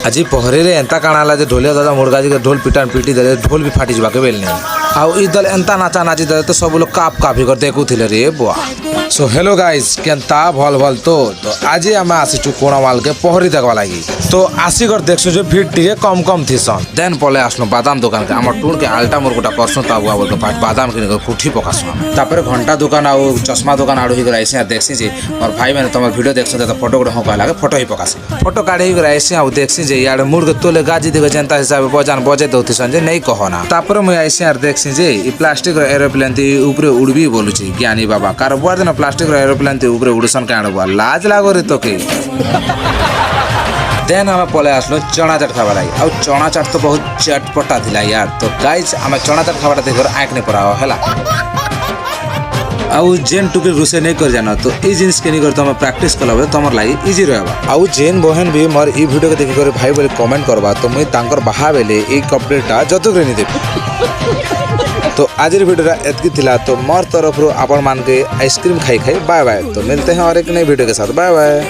आज पहरे रे एंता काଣା ହେଲା ଯେ ଢୋଲିଆ ଦାଦା ମୁର୍ଗାଜି के ढोल पिटान पिटी देले ढोल भी फाटी जिबा के बेल नहीं आउ ई दल एंता नाचा नाची देले तो सब लोग काप काफी कर देखुथिले रे बुआ। सो हेलो गाइस केंता भल भल तो आज आम आसीचु कोणामाल के पहरी देखवा लगी तो आसिकर देखसु जे भीड़ टिके कम कम थिसन देन पले आसनु बादाम दुकान के हमर टूर के आल्टा मोर गोटा करसु ता बुआ बोल के बादाम किन के कुठी पकासु तापर घंटा दुकान आउ चश्मा दुकान आडू ही आइसे देखसी जे और भाई मैंने तुम वीडियो देखसु त फोटो गुड हो कहला के फोटो ही पकासी फोटो काढे ही आइसे आउ देखसी जे यार मुर्ग तोले गाजी देबे जनता हिसाब बजान बजे दउथिसन जे नहीं कहना तापर मैं आइसे यार देखसी जे ई प्लास्टिक रो एरोप्लेन ती ऊपर उड़बी बोलुची ज्ञानी बाबा कार बुआ दिन प्लास्टिक रो एरोप्लेन ती ऊपर उड़सन काण बुआ लाज लागो रे तोके देन हमें पले आसलो चना चाट खावा लगी आ चना चाट तो बहुत चटपटा थिला यार तो गाइस हमें चना चाट खावाटा देखर आंख ने पराओ हला आउ जेन टुके रोसे नहीं कर जाना तो ई जिनिस के नहीं कर तो हम प्रैक्टिस कला बे तमर लागि इजी रहबा आउ जेन बहन भी मोर ई वीडियो के देखि कर भाई बोले कमेंट करबा तो मुई तांकर बाहा बेले ई कपड़ेटा जतक रे नि देबी तो आज वीडियो एतकी थिला तो मोर तरफ रो आपण मान के आइसक्रीम खाई खाई बाय बाय तो मिलते हैं और एक नई वीडियो के साथ बाय बाय।